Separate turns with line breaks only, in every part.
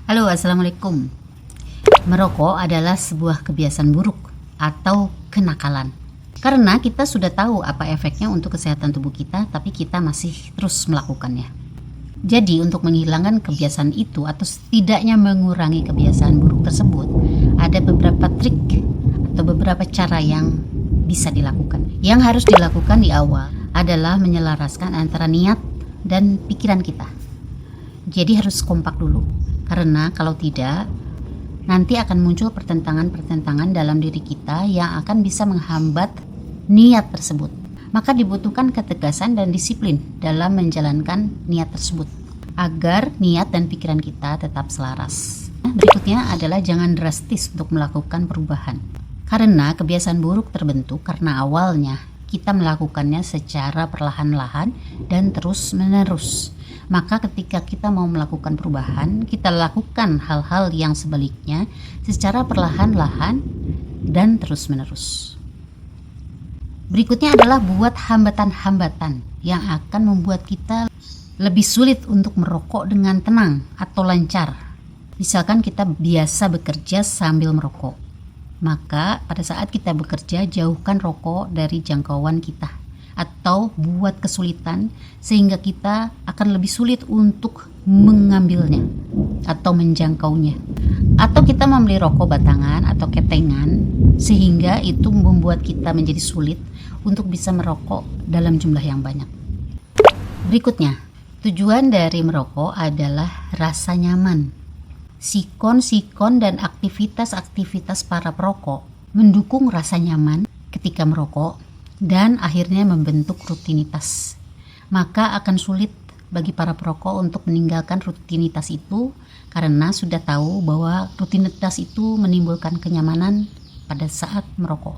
Halo, Assalamualaikum. Merokok adalah sebuah kebiasaan buruk atau kenakalan. Karena kita sudah tahu apa efeknya untuk kesehatan tubuh kita, tapi kita masih terus melakukannya. Jadi untuk menghilangkan kebiasaan itu atau setidaknya mengurangi kebiasaan buruk tersebut, ada beberapa trik atau beberapa cara yang bisa dilakukan. Yang harus dilakukan di awal adalah menyelaraskan antara niat dan pikiran kita. Jadi harus kompak dulu. Karena kalau tidak, nanti akan muncul pertentangan-pertentangan dalam diri kita yang akan bisa menghambat niat tersebut. Maka dibutuhkan ketegasan dan disiplin dalam menjalankan niat tersebut agar niat dan pikiran kita tetap selaras. Berikutnya adalah jangan drastis untuk melakukan perubahan. Karena kebiasaan buruk terbentuk karena awalnya kita melakukannya secara perlahan-lahan dan terus-menerus. Maka ketika kita mau melakukan perubahan, kita lakukan hal-hal yang sebaliknya secara perlahan-lahan dan terus-menerus. Berikutnya adalah buat hambatan-hambatan yang akan membuat kita lebih sulit untuk merokok dengan tenang atau lancar. Misalkan kita biasa bekerja sambil merokok. Maka pada saat kita bekerja, jauhkan rokok dari jangkauan kita. Atau buat kesulitan sehingga kita akan lebih sulit untuk mengambilnya atau menjangkaunya. Atau kita membeli rokok batangan atau ketengan sehingga itu membuat kita menjadi sulit untuk bisa merokok dalam jumlah yang banyak. Berikutnya, tujuan dari merokok adalah rasa nyaman. Sikon-sikon dan aktivitas-aktivitas para perokok mendukung rasa nyaman ketika merokok dan akhirnya membentuk rutinitas. Maka akan sulit bagi para perokok untuk meninggalkan rutinitas itu karena sudah tahu bahwa rutinitas itu menimbulkan kenyamanan pada saat merokok.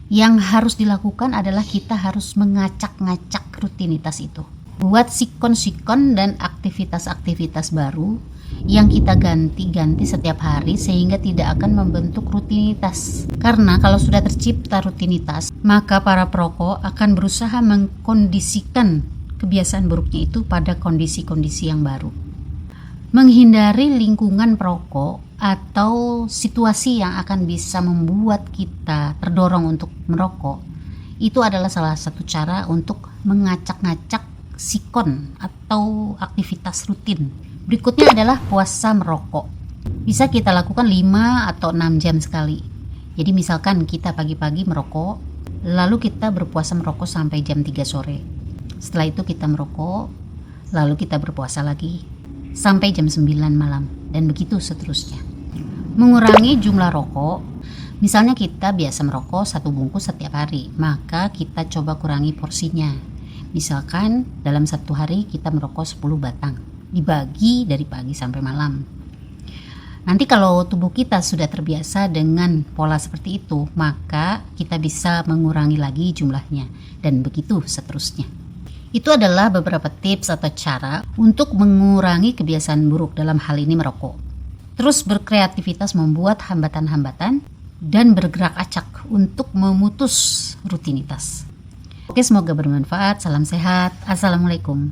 Yang harus dilakukan adalah kita harus mengacak-ngacak rutinitas itu. Buat sikon-sikon dan aktivitas-aktivitas baru yang kita ganti-ganti setiap hari sehingga tidak akan membentuk rutinitas. Karena kalau sudah tercipta rutinitas, maka para perokok akan berusaha mengkondisikan kebiasaan buruknya itu pada kondisi-kondisi yang baru. Menghindari lingkungan perokok atau situasi yang akan bisa membuat kita terdorong untuk merokok, itu adalah salah satu cara untuk mengacak-ngacak sikon atau aktivitas rutin. Berikutnya adalah puasa merokok. Bisa kita lakukan 5 atau 6 jam sekali. Jadi misalkan kita pagi-pagi merokok, lalu kita berpuasa merokok sampai jam 3 sore. Setelah itu kita merokok, lalu kita berpuasa lagi sampai jam 9 malam, dan begitu seterusnya. Mengurangi jumlah rokok, misalnya kita biasa merokok 1 bungkus setiap hari, maka kita coba kurangi porsinya. Misalkan dalam 1 hari kita merokok 10 batang. Dibagi dari pagi sampai malam. Nanti kalau tubuh kita sudah terbiasa dengan pola seperti itu, maka kita bisa mengurangi lagi jumlahnya dan begitu seterusnya. Itu adalah beberapa tips atau cara untuk mengurangi kebiasaan buruk dalam hal ini merokok. Terus berkreativitas membuat hambatan-hambatan dan bergerak acak untuk memutus rutinitas. Oke, semoga bermanfaat. Salam sehat. Assalamualaikum.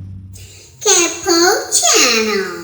Kepo Channel.